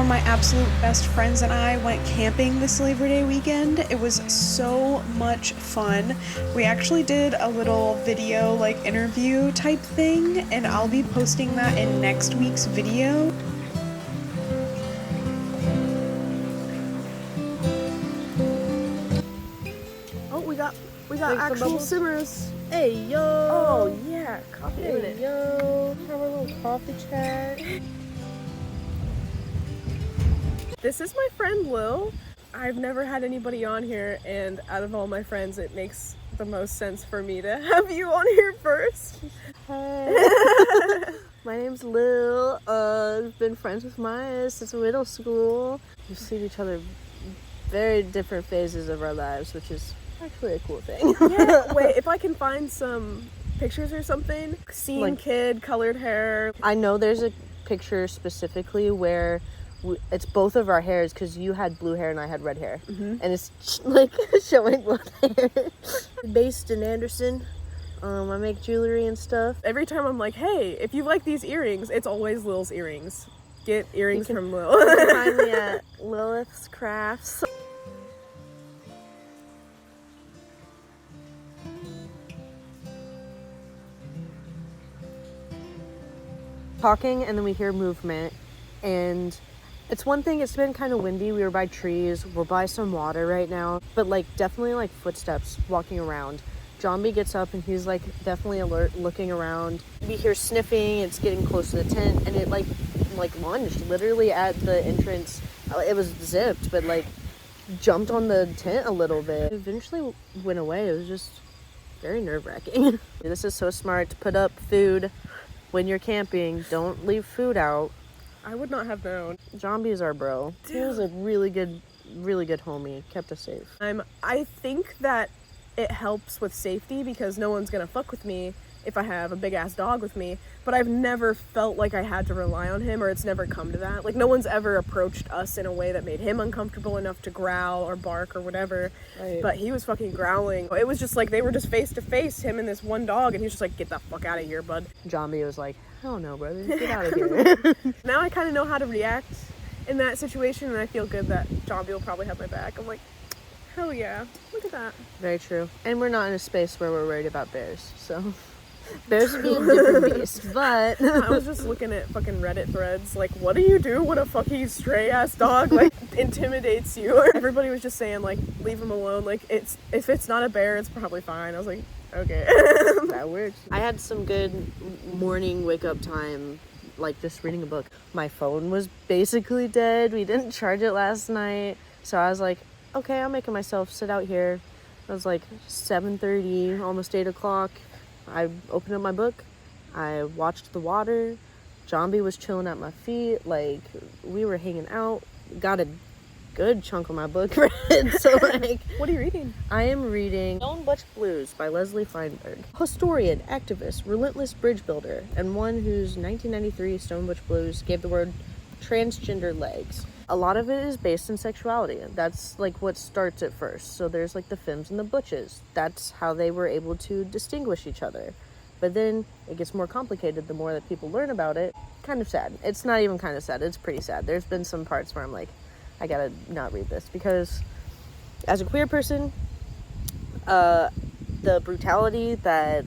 of my absolute best friends and I went camping this Labor Day weekend. It was so much fun. We actually did a little video, like, interview type thing, and I'll be posting that in next week's video. Oh, we got actual simmers. Hey yo! Oh yeah, coffee. Hey yo! Have a little coffee chat. This is my friend Lil. I've never had anybody on here, and out of all my friends, it makes the most sense for me to have you on here first. Hey. My name's Lil. I've been friends with Maya since middle school. We've seen each other very different phases of our lives, which is actually a cool thing. Yeah, wait, if I can find some pictures or something. Scene Like, kid, colored hair. I know there's a picture specifically where it's both of our hairs, because you had blue hair and I had red hair. Mm-hmm. And it's like showing both hair. Based in Anderson. I make jewelry and stuff. Every time I'm like, hey, if you like these earrings, it's always Lil's earrings. Get earrings from Lil. You can find me at Lilith's Crafts. Talking, and then we hear movement, and it's one thing, it's been kind of windy, we were by trees, we're by some water right now, but like definitely like footsteps walking around. John B gets up and he's like definitely alert, looking around. We hear sniffing, it's getting close to the tent, and it like lunged literally at the entrance. It was zipped, but like jumped on the tent a little bit. It eventually went away. It was just very nerve-wracking. This is so smart to put up food when you're camping. Don't leave food out. I would not have known. John B is our bro. He was a really good homie. Kept us safe. I think that it helps with safety because no one's gonna fuck with me if I have a big ass dog with me, but I've never felt like I had to rely on him, or it's never come to that. Like, no one's ever approached us in a way that made him uncomfortable enough to growl or bark or whatever. Right. But he was fucking growling. It was just like they were just face to face, him and this one dog, and he was just like, get the fuck out of here, bud. John B was like, hell no, brother, get out of here. Now I kind of know how to react in that situation, and I feel good that John B will probably have my back. I'm like, hell yeah, look at that. Very true. And we're not in a space where we're worried about bears, so bears would be a different beast, but I was just looking at fucking Reddit threads, like, what do you do when a fucking stray ass dog like intimidates you? Everybody was just saying like, leave him alone. Like, if it's not a bear, it's probably fine. I was like, okay. That works. I had some good morning wake up time, like just reading a book. My phone was basically dead. We didn't charge it last night, so I was like, okay, I'm making myself sit out here. It was like 7:30, almost 8 o'clock. I opened up my book. I watched the water. John B was chilling at my feet. Like, we were hanging out. Got a good chunk of my book read. So, like, What are you reading? I am reading Stone Butch Blues by Leslie Feinberg. Historian, activist, relentless bridge builder, and one whose 1993 Stone Butch Blues gave the word transgender legs. A lot of it is based in sexuality. That's like what starts at first. So there's like the femmes and the butches. That's how they were able to distinguish each other. But then it gets more complicated the more that people learn about it. Kind of sad. It's not even kind of sad. It's pretty sad. There's been some parts where I'm like, I gotta not read this, because as a queer person, the brutality that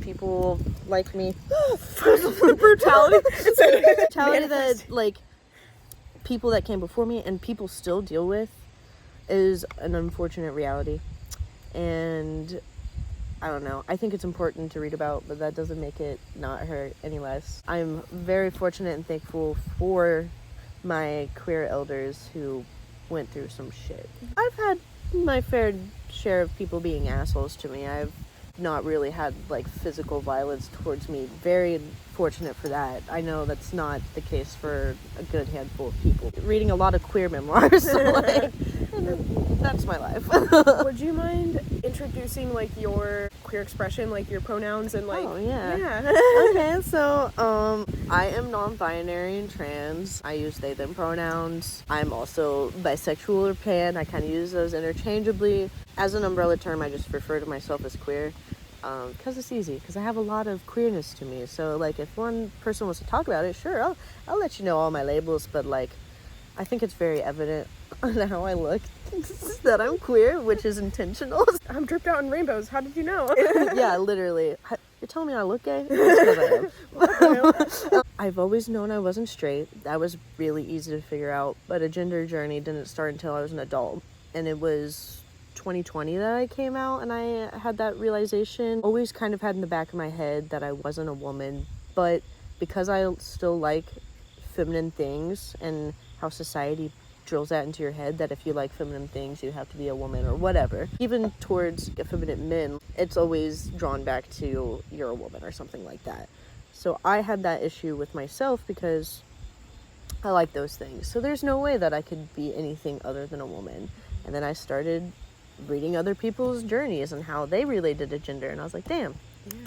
people like me brutality that like people that came before me and people still deal with is an unfortunate reality, and I don't know, I think it's important to read about, but that doesn't make it not hurt any less. I'm very fortunate and thankful for my queer elders who went through some shit. I've had my fair share of people being assholes to me. I've not really had like physical violence towards me. Very fortunate for that. I know that's not the case for a good handful of people. Reading a lot of queer memoirs, so like, that's my life. Would you mind introducing like your queer expression, like your pronouns and like? Oh yeah. Yeah. Okay, so I am non-binary and trans. I use they them pronouns. I'm also bisexual or pan. I kind of use those interchangeably. As an umbrella term, I just refer to myself as queer. Because it's easy, because I have a lot of queerness to me. So like if one person wants to talk about it, sure, I'll let you know all my labels, but like I think it's very evident on how I look that I'm queer, which is intentional. I'm dripped out in rainbows. How did you know? Yeah, literally. You're telling me I look gay? That's 'cause I am. I've always known I wasn't straight. That was really easy to figure out. But a gender journey didn't start until I was an adult. And it was 2020 that I came out and I had that realization. Always kind of had in the back of my head that I wasn't a woman. But because I still like feminine things and how society drills that into your head that if you like feminine things you have to be a woman or whatever, even towards effeminate men, it's always drawn back to you're a woman or something like that. So I had that issue with myself because I like those things, so there's no way that I could be anything other than a woman. And then I started reading other people's journeys and how they related to gender, and I was like, damn,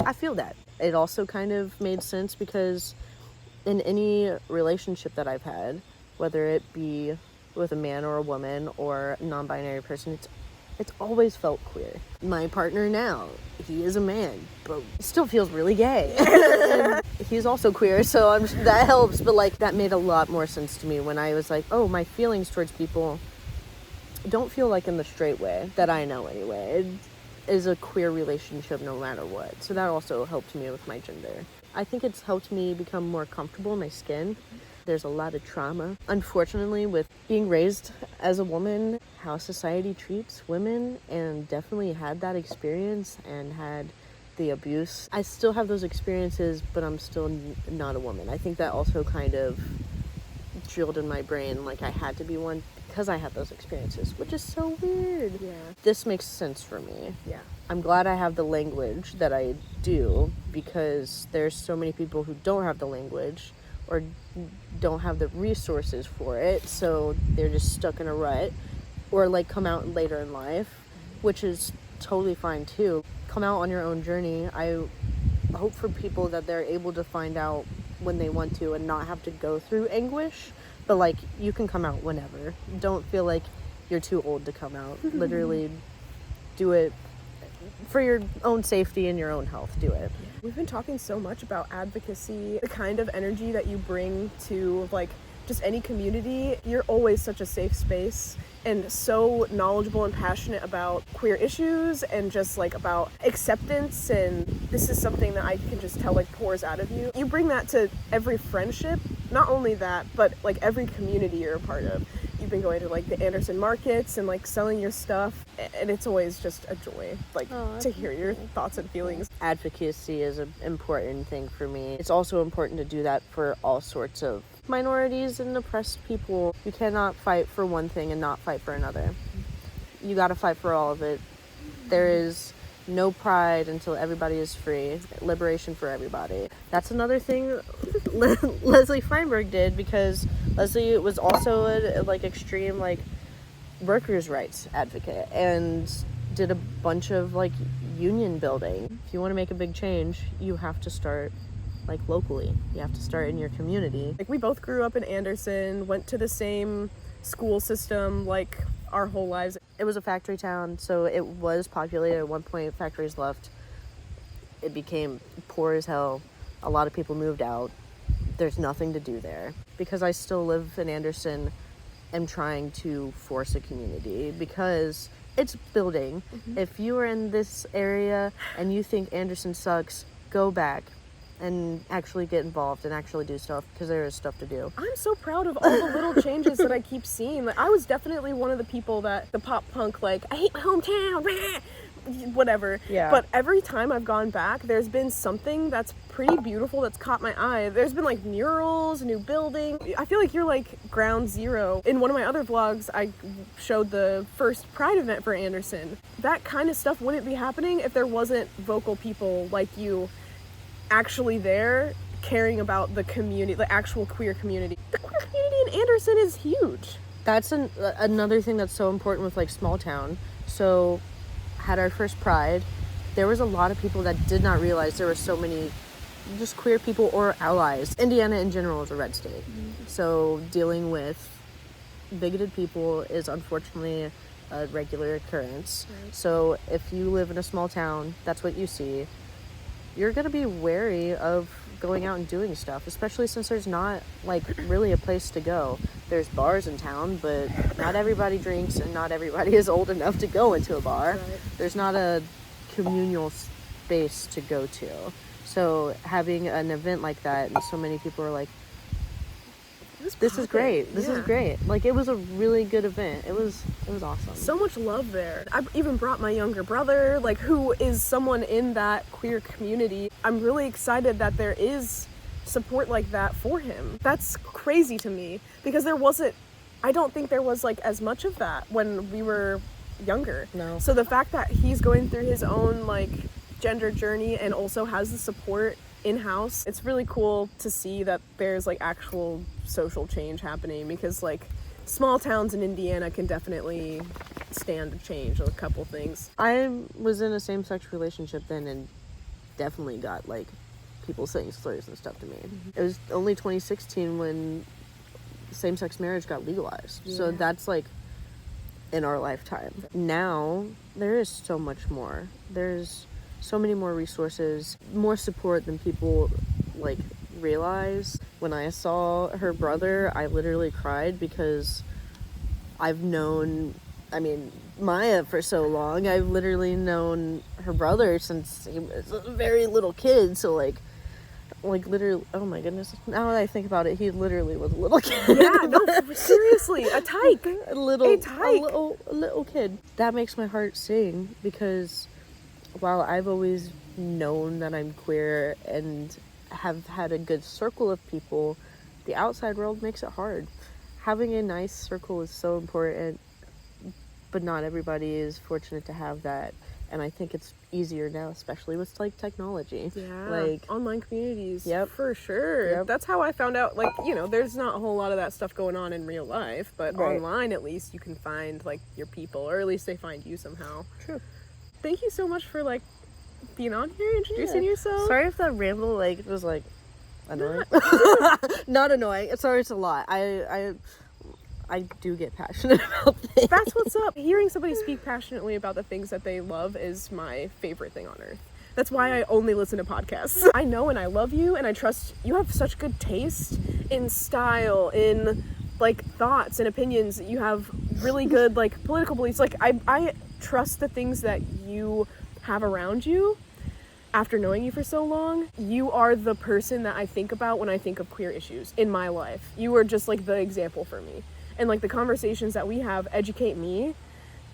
I feel that. It also kind of made sense because in any relationship that I've had, whether it be with a man or a woman or a non-binary person, it's always felt queer. My partner now, he is a man, but still feels really gay. And he's also queer, so that helps. But like that made a lot more sense to me when I was like, oh, my feelings towards people don't feel like in the straight way that I know anyway. It is a queer relationship no matter what. So that also helped me with my gender. I think it's helped me become more comfortable in my skin. There's a lot of trauma, unfortunately, with being raised as a woman, how society treats women, and definitely had that experience and had the abuse. I still have those experiences, but I'm still not a woman. I think that also kind of drilled in my brain like I had to be one because I had those experiences, which is so weird. Yeah. This makes sense for me. Yeah. I'm glad I have the language that I do because there's so many people who don't have the language or don't have the resources for it, so they're just stuck in a rut or like come out later in life, which is totally fine too. Come out on your own journey. I hope for people that they're able to find out when they want to and not have to go through anguish, but like you can come out whenever. Don't feel like you're too old to come out. Literally do it for your own safety and your own health. Do it. We've been talking so much about advocacy, the kind of energy that you bring to like just any community. You're always such a safe space and so knowledgeable and passionate about queer issues and just like about acceptance, and this is something that I can just tell like pours out of you. You bring that to every friendship, not only that, but like every community you're a part of. You've been going to like the Anderson markets and like selling your stuff, and it's always just a joy like to hear your thoughts and feelings. Advocacy is an important thing for me. It's also important to do that for all sorts of minorities and oppressed people. You cannot fight for one thing and not fight for another. You got to fight for all of it. There is no pride until everybody is free. Liberation for everybody. That's another thing Leslie Feinberg did, because Leslie was also a like extreme like workers' rights advocate and did a bunch of like union building. If you want to make a big change, you have to start like locally. You have to start in your community. Like we both grew up in Anderson, went to the same school system like our whole lives. It was a factory town, so it was populated. At one point, factories left. It became poor as hell. A lot of people moved out. There's nothing to do there. Because I still live in Anderson, I'm trying to force a community because it's building. If you are in this area and you think Anderson sucks, go back and actually get involved and actually do stuff, because there is stuff to do. I'm so proud of all the little changes that I keep seeing. Like I was definitely one of the people that the pop punk like, I hate my hometown, whatever. Yeah. But every time I've gone back, there's been something that's pretty beautiful that's caught my eye. There's been like murals, new building. I feel like you're like ground zero. In one of my other vlogs, I showed the first Pride event for Anderson. That kind of stuff wouldn't be happening if there wasn't vocal people like you actually there caring about the community, the actual queer community. The queer community in Anderson is huge. That's another thing that's so important with like small town. So had our first Pride, there was a lot of people that did not realize there were so many just queer people or allies. Indiana in general is a red state. So dealing with bigoted people is unfortunately a regular occurrence. So if you live in a small town, that's what you see. You're going to be wary of going out and doing stuff, especially since there's not like really a place to go. There's bars in town, but not everybody drinks and not everybody is old enough to go into a bar. Right. There's not a communal space to go to. So having an event like that and so many people are like, this is great. This is great. Like, it was a really good event. It was awesome. So much love there. I've even brought my younger brother, like, who is someone in that queer community. I'm really excited that there is support like that for him. That's crazy to me because I don't think there was like as much of that when we were younger. No. So the fact that he's going through his own like gender journey and also has the support in-house, it's really cool to see that there's like actual social change happening, because like small towns in Indiana can definitely stand to change a couple things. I was in a same-sex relationship then and definitely got like people saying slurs and stuff to me. It was only 2016 when same-sex marriage got legalized. So that's like in our lifetime. Now there is so much more. There's so many more resources, more support than people like realize. When I saw her brother, I literally cried because I've known, Maya for so long. I've literally known her brother since he was a very little kid. So like literally, oh my goodness. Now that I think about it, he literally was a little kid. Yeah, no, seriously, a tyke. A little kid. That makes my heart sing, because while I've always known that I'm queer and have had a good circle of people, the outside world makes it hard. Having a nice circle is so important, but not everybody is fortunate to have that. And I think it's easier now, especially with like technology. Yeah, like online communities. Yep. For sure. Yep. That's how I found out, like, there's not a whole lot of that stuff going on in real life, but Right. online at least you can find like your people, or at least they find you somehow. True. Thank you so much for like being on here, introducing yourself. Sorry if that ramble like was like annoying. Not annoying. Sorry, it's a lot. I do get passionate about things. That's what's up. Hearing somebody speak passionately about the things that they love is my favorite thing on earth. That's why I only listen to podcasts. I know and I love you, and I trust you have such good taste in style, in like thoughts and opinions. You have really good like political beliefs. Like I trust the things that you have around you. After knowing you for so long, you are the person that I think about when I think of queer issues in my life. You are just like the example for me. And like the conversations that we have educate me,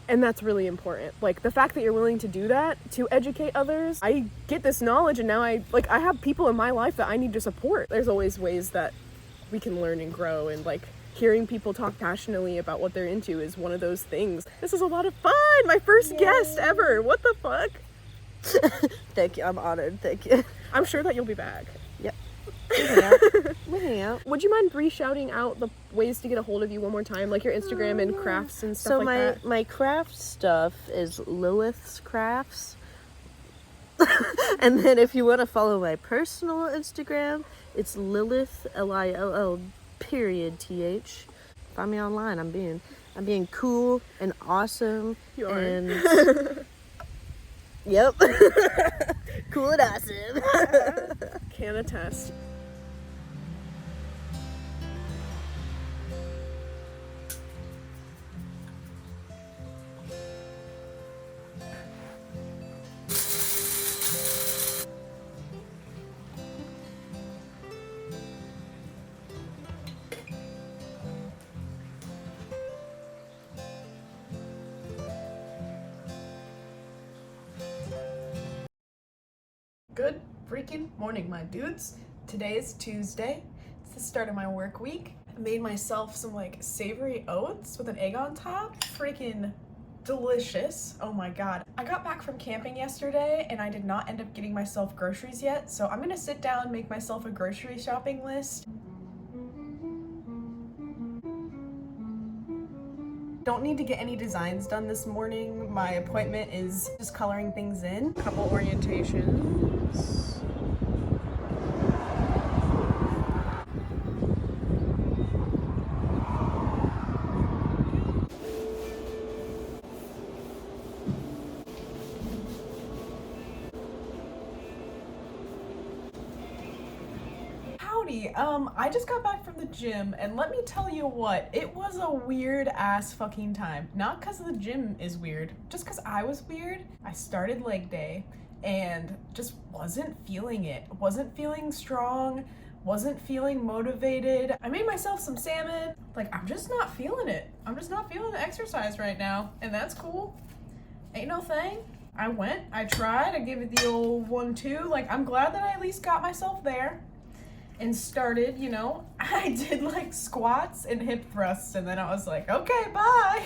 and that's really important. Like the fact that you're willing to do that to educate others. I get this knowledge, and now I have people in my life that I need to support. There's always ways that we can learn and grow, and like hearing people talk passionately about what they're into is one of those things. This is a lot of fun. My first guest ever. What the fuck? Thank you. I'm honored. Thank you. I'm sure that you'll be back. Yep. We'll hang out. Would you mind shouting out the ways to get a hold of you one more time, like your Instagram and crafts and stuff like that? So my craft stuff is Lilith's Crafts. And then if you want to follow my personal Instagram, it's Lilith, LILL_TH. Find me online. I'm being cool and awesome. You are. And yep. Cool and awesome. Can attest. Good freaking morning, my dudes. Today is Tuesday. It's the start of my work week. I made myself some like savory oats with an egg on top. Freaking delicious. Oh my god. I got back from camping yesterday and I did not end up getting myself groceries yet, so I'm gonna sit down, make myself a grocery shopping list. Don't need to get any designs done this morning. My appointment is just coloring things in. A couple orientations. howdy. I just got back from the gym, and let me tell you what, it was a weird ass fucking time. Not because the gym is weird, just because I was weird. I started leg day and just wasn't feeling it. Wasn't feeling strong, wasn't feeling motivated. I made myself some salmon. Like, I'm just not feeling it. I'm just not feeling the exercise right now, and that's cool. Ain't no thing. I went, I tried, I gave it the old 1-2. Like, I'm glad that I at least got myself there and started, you know. I did like squats and hip thrusts, and then I was like, okay, bye.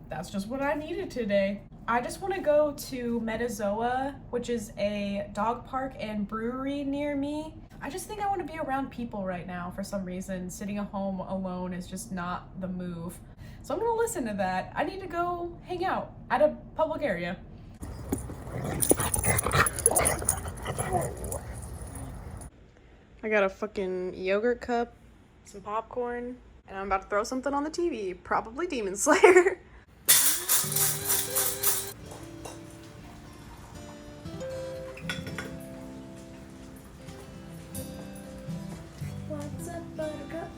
That's just what I needed today. I just want to go to Metazoa, which is a dog park and brewery near me. I just think I want to be around people right now for some reason. Sitting at home alone is just not the move. So I'm gonna listen to that. I need to go hang out at a public area. I got a fucking yogurt cup, some popcorn, and I'm about to throw something on the TV, probably Demon Slayer. What's up, Buttercup?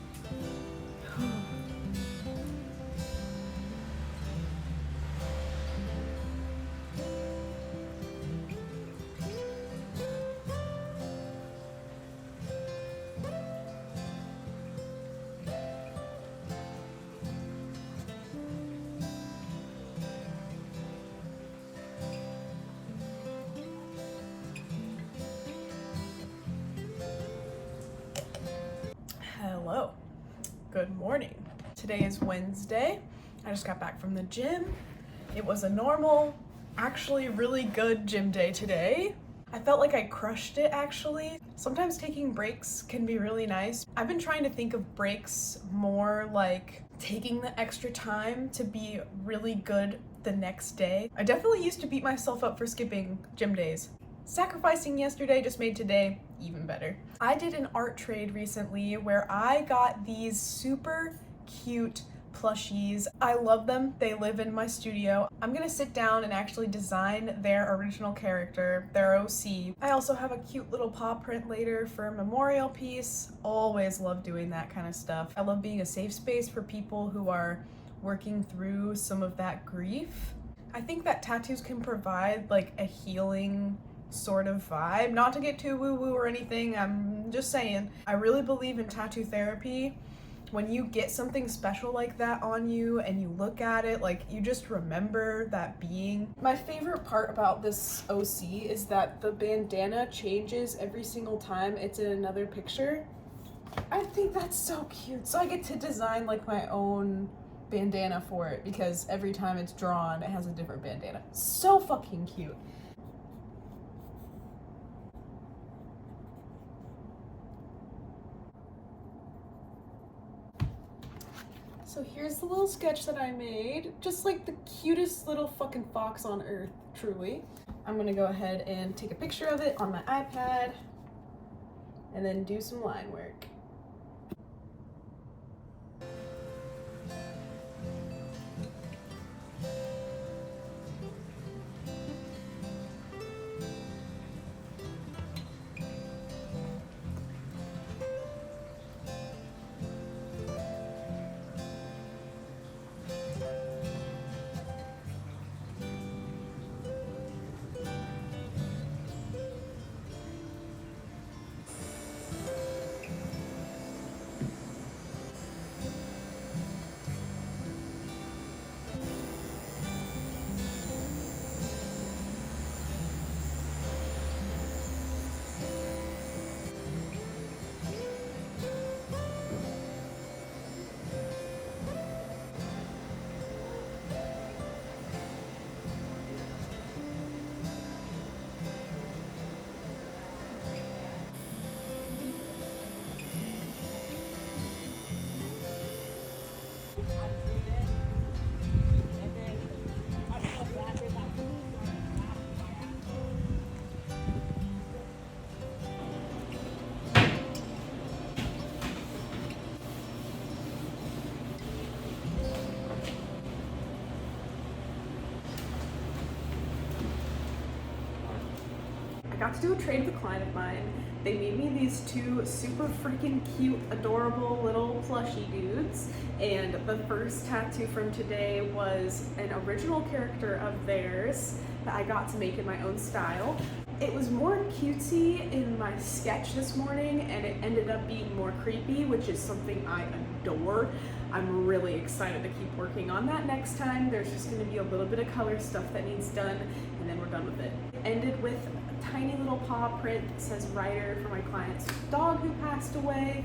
Hello, good morning. Today is Wednesday. I just got back from the gym. It was a normal, actually really good gym day today. I felt like I crushed it actually. Sometimes taking breaks can be really nice. I've been trying to think of breaks more like taking the extra time to be really good the next day. I definitely used to beat myself up for skipping gym days. Sacrificing yesterday just made today even better. I did an art trade recently where I got these super cute plushies. I love them. They live in my studio. I'm gonna sit down and actually design their original character, their OC. I also have a cute little paw print later for a memorial piece. Always love doing that kind of stuff. I love being a safe space for people who are working through some of that grief. I think that tattoos can provide like a healing sort of vibe. Not to get too woo-woo or anything, I'm just saying. I really believe in tattoo therapy. When you get something special like that on you and you look at it, like you just remember that being. My favorite part about this OC is that the bandana changes every single time it's in another picture. I think that's so cute. So I get to design like my own bandana for it because every time it's drawn, it has a different bandana. So fucking cute. So here's the little sketch that I made. Just like the cutest little fucking fox on earth, truly. I'm gonna go ahead and take a picture of it on my iPad and then do some line work. I got to do a trade with a client of mine. They made me these two super freaking cute, adorable little plushie dudes. And the first tattoo from today was an original character of theirs that I got to make in my own style. It was more cutesy in my sketch this morning, and it ended up being more creepy, which is something I adore. I'm really excited to keep working on that next time. There's just going to be a little bit of color stuff that needs done, and then we're done with it. Ended with a tiny little paw print that says Ryder for my client's dog who passed away.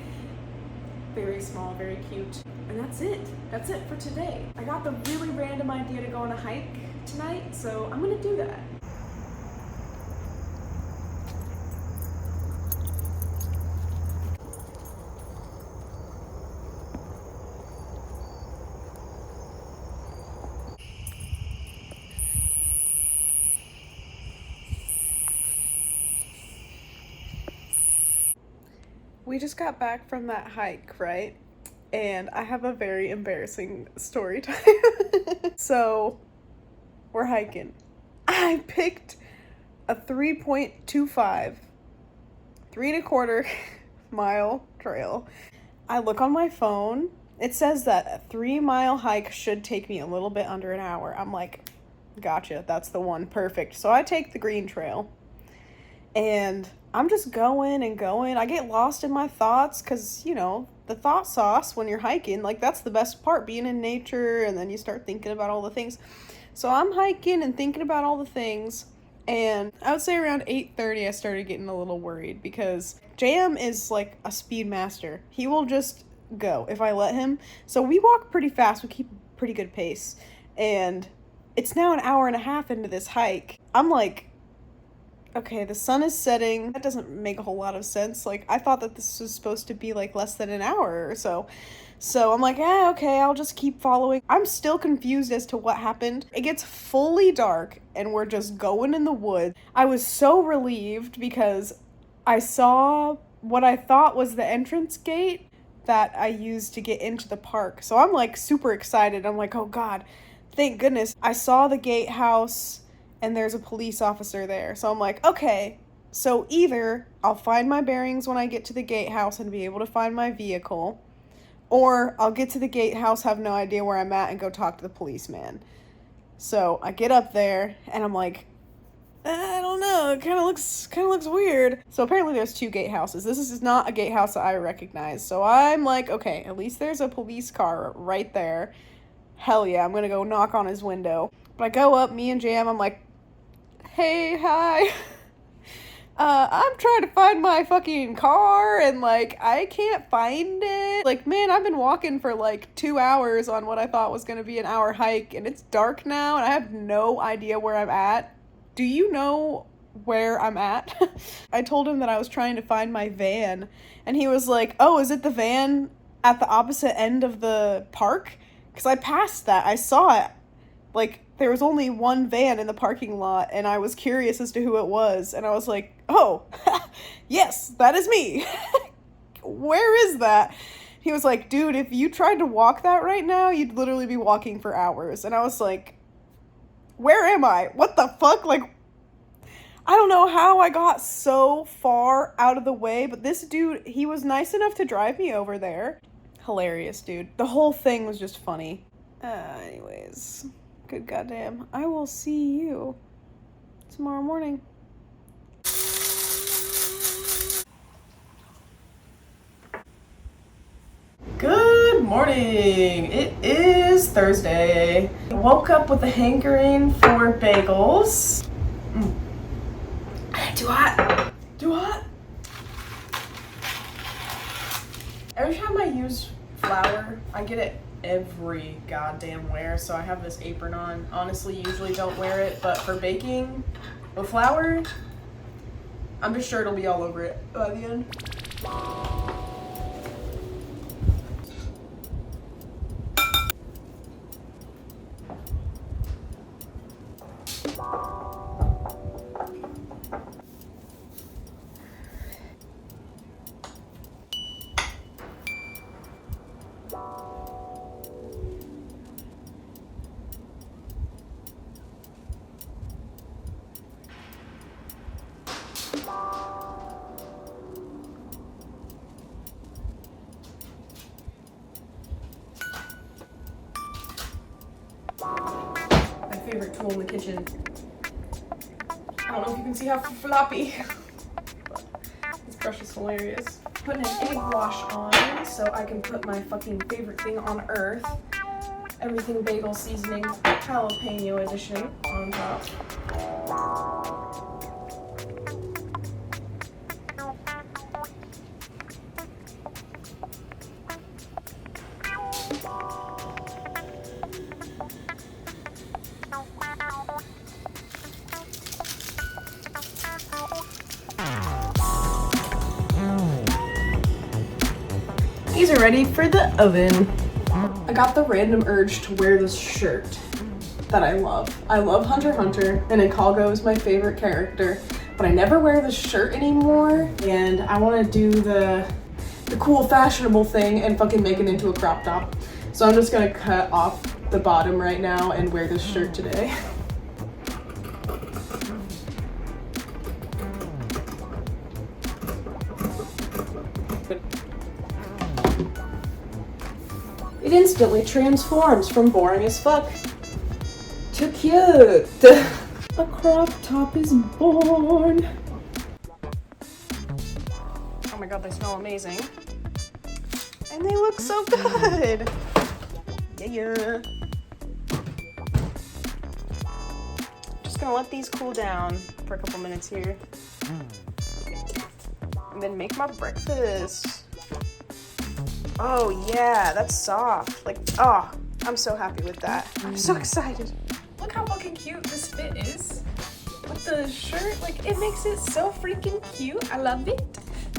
Very small, very cute. And that's it. That's it for today. I got the really random idea to go on a hike tonight, so I'm going to do that. We just got back from that hike, right? And I have a very embarrassing story time. So, we're hiking. I picked a 3.25, 3.25 mile trail. I look on my phone. It says that a 3-mile hike should take me a little bit under an hour. I'm like, gotcha, that's the one, perfect. So I take the green trail. And I'm just going and going. I get lost in my thoughts because, you know, the thought sauce when you're hiking, like, that's the best part, being in nature, and then you start thinking about all the things. So I'm hiking and thinking about all the things, and I would say around 8:30 I started getting a little worried because JM is like a speed master. He will just go if I let him. So we walk pretty fast. We keep a pretty good pace. And it's now an hour and a half into this hike. I'm like, okay, the sun is setting. That doesn't make a whole lot of sense. Like, I thought that this was supposed to be like less than an hour or so. So I'm like, okay, I'll just keep following. I'm still confused as to what happened. It gets fully dark and we're just going in the woods. I was so relieved because I saw what I thought was the entrance gate that I used to get into the park. So I'm like super excited. I'm like, oh God, thank goodness. I saw the gatehouse and there's a police officer there. So I'm like, okay, so either I'll find my bearings when I get to the gatehouse and be able to find my vehicle, or I'll get to the gatehouse, have no idea where I'm at, and go talk to the policeman. So I get up there and I'm like, I don't know, it kind of looks weird. So apparently there's 2 gatehouses. This is not a gatehouse that I recognize. So I'm like, okay, at least there's a police car right there. Hell yeah, I'm gonna go knock on his window. But I go up, me and Jam, I'm like, hey, hi. I'm trying to find my fucking car and like I can't find it. Like, man, I've been walking for like 2 hours on what I thought was gonna be an hour hike, and it's dark now and I have no idea where I'm at. Do you know where I'm at? I told him that I was trying to find my van, and he was like, oh, is it the van at the opposite end of the park? Because I passed that. I saw it. Like, there was only one van in the parking lot, and I was curious as to who it was, and I was like, oh, yes, that is me. Where is that? He was like, dude, if you tried to walk that right now, you'd literally be walking for hours. And I was like, where am I? What the fuck? Like, I don't know how I got so far out of the way, but this dude, he was nice enough to drive me over there. Hilarious, dude. The whole thing was just funny. Anyways, good goddamn. I will see you tomorrow morning. Good morning. It is Thursday. I woke up with a hankering for bagels. Too hot. Too hot. Every time I use flour, I get it every goddamn where, so I have this apron on. Honestly, usually don't wear it, but for baking with flour, I'm just sure it'll be all over it by the end. favorite tool in the kitchen. I don't know if you can see how floppy. This brush is hilarious. Putting an egg wash on so I can put my fucking favorite thing on earth. Everything bagel seasoning, jalapeno edition on top. These are ready for the oven. I got the random urge to wear this shirt that I love. I love Hunter x Hunter, and Ikago is my favorite character, but I never wear this shirt anymore, and I want to do the cool fashionable thing and fucking make it into a crop top. So I'm just gonna cut off the bottom right now and wear this shirt today. It instantly transforms from boring as fuck to cute. A crop top is born. Oh my god, they smell amazing. And they look so good. Yeah. Just gonna let these cool down for a couple minutes here. And then make my breakfast. Oh yeah, that's soft. Like, oh, I'm so happy with that. I'm so excited. Look how fucking cute this fit is. With the shirt, like, it makes it so freaking cute. I love it.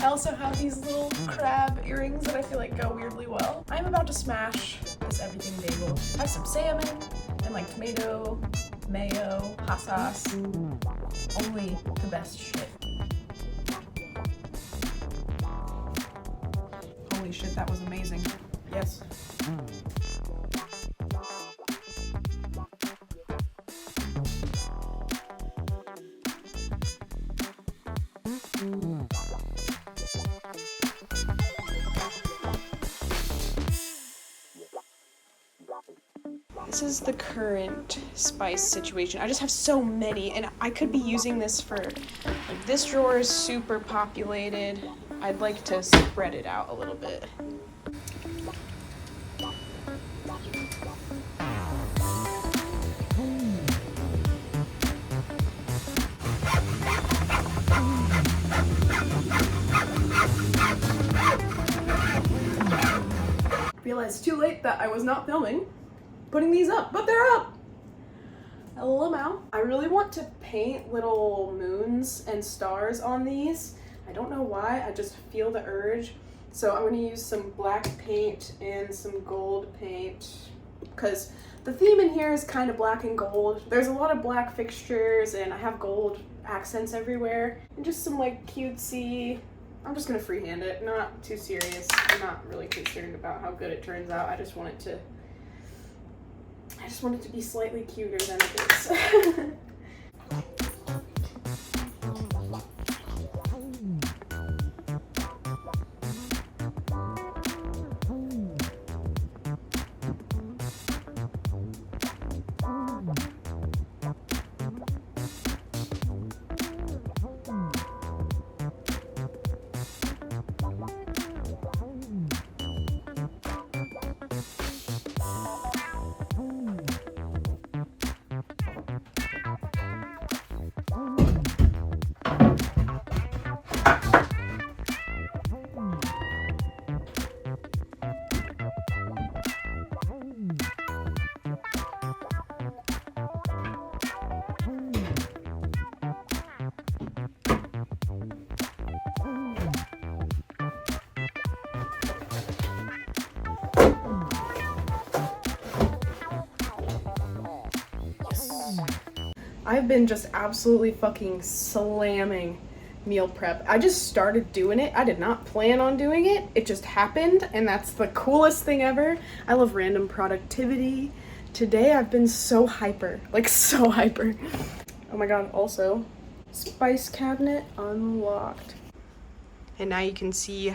I also have these little crab earrings that I feel like go weirdly well. I'm about to smash this everything bagel. I have some salmon and like tomato, mayo, hot sauce. Only the best shit. Holy shit, that was amazing. Yes. This is the current spice situation. I just have so many, and I could be using this for, like, this drawer is super populated. I'd like to spread it out a little bit. Realized too late that I was not filming putting these up, but they're up. LMAO. I really want to paint little moons and stars on these. I don't know why, I just feel the urge. So I'm gonna use some black paint and some gold paint because the theme in here is kind of black and gold. There's a lot of black fixtures and I have gold accents everywhere and just some like cutesy. I'm just gonna freehand it, not too serious. I'm not really concerned about how good it turns out. I just want it to be slightly cuter than it is. I've been just absolutely fucking slamming meal prep. I just started doing it. I did not plan on doing it. It just happened, and that's the coolest thing ever. I love random productivity. Today I've been so hyper, like so hyper. Oh my god, also, spice cabinet unlocked. And now you can see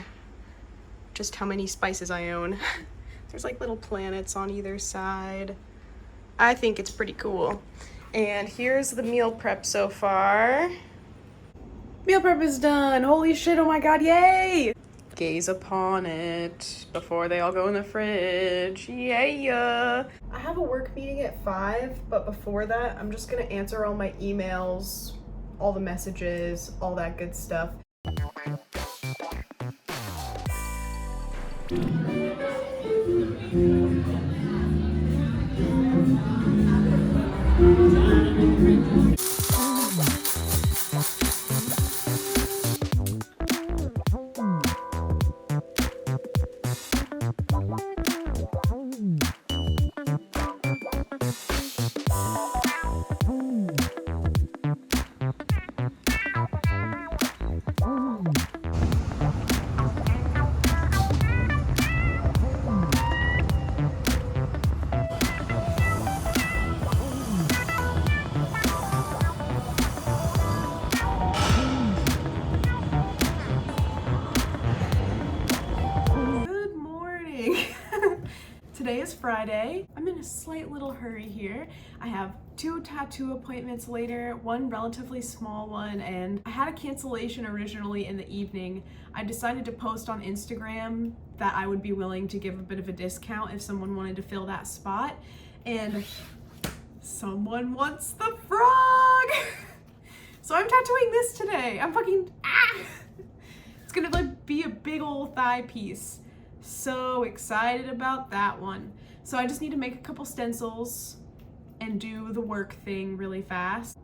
just how many spices I own. There's like little planets on either side. I think it's pretty cool. And here's the meal prep so far. Meal prep is done. Holy shit, oh my god, yay! Gaze upon it before they all go in the fridge. Yeah. I have a work meeting at 5, but before that, I'm just gonna answer all my emails, all the messages, all that good stuff. Today is Friday. I'm in a slight little hurry here. I have 2 tattoo appointments later, one relatively small one, and I had a cancellation originally in the evening. I decided to post on Instagram that I would be willing to give a bit of a discount if someone wanted to fill that spot, and someone wants the frog! So I'm tattooing this today. I'm fucking, It's gonna like be a big old thigh piece. So excited about that one. So I just need to make a couple stencils and do the work thing really fast.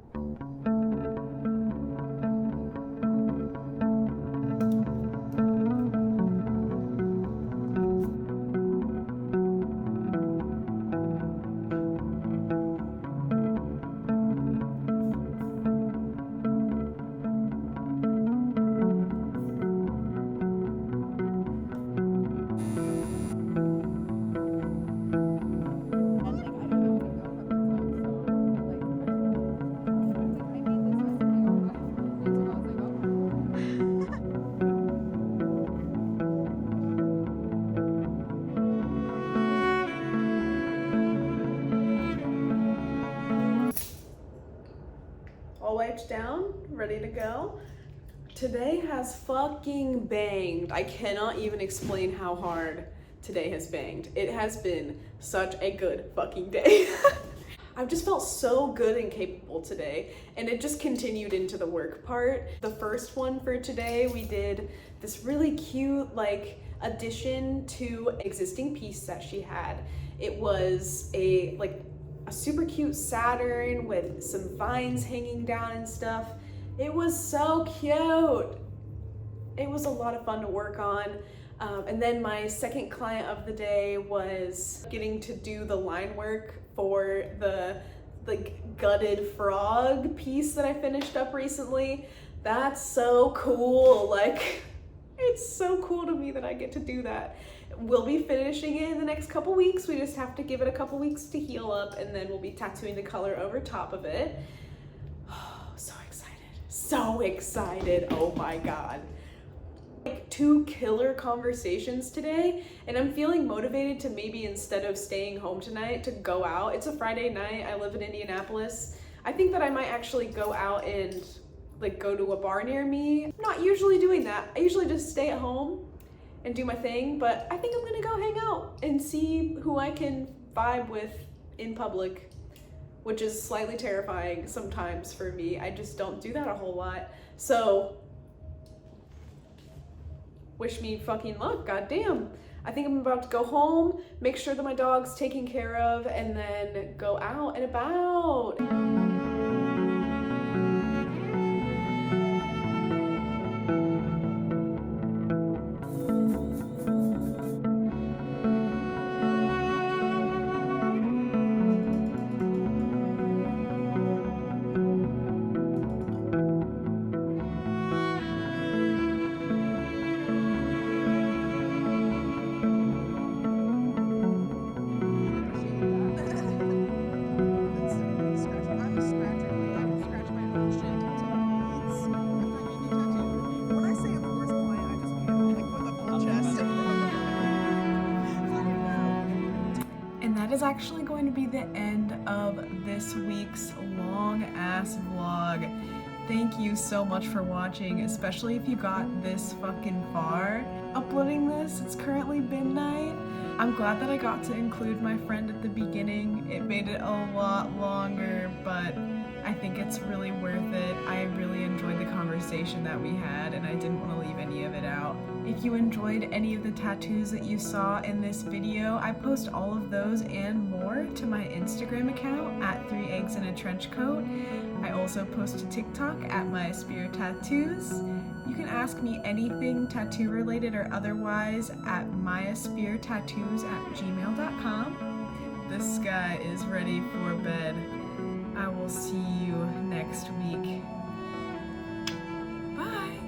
All wiped down, ready to go. Today has fucking banged. I cannot even explain how hard today has banged. It has been such a good fucking day. I've just felt so good and capable today, and it just continued into the work part. The first one for today, we did this really cute like addition to an existing piece that she had. It was a super cute Saturn with some vines hanging down and stuff. It was so cute. It was a lot of fun to work on. And then my second client of the day was getting to do the line work for the gutted frog piece that I finished up recently. That's so cool. Like, it's so cool to me that I get to do that. We'll be finishing it in the next couple weeks. We just have to give it a couple weeks to heal up, and then we'll be tattooing the color over top of it. Oh, so excited. So excited. Oh my God. Like 2 killer conversations today, and I'm feeling motivated to maybe, instead of staying home tonight, to go out. It's a Friday night. I live in Indianapolis. I think that I might actually go out and go to a bar near me. I'm not usually doing that. I usually just stay at home and do my thing, but I think I'm gonna go hang out and see who I can vibe with in public, which is slightly terrifying sometimes for me. I just don't do that a whole lot. So wish me fucking luck, goddamn. I think I'm about to go home, make sure that my dog's taken care of, and then go out and about. Is actually going to be the end of this week's long ass vlog. Thank you so much for watching, especially if you got this fucking far. Uploading this, it's currently midnight. I'm glad that I got to include my friend at the beginning. It made it a lot longer, but I think it's really worth it. I really enjoyed the conversation that we had, and I didn't want to leave any of it out. If you enjoyed any of the tattoos that you saw in this video, I post all of those and more to my Instagram account at 3 eggs in a trench coat. I also post to TikTok at Maya Spear Tattoos. You can ask me anything tattoo related or otherwise at mayaspeartattoos@gmail.com. This guy is ready for bed. I will see you next week. Bye!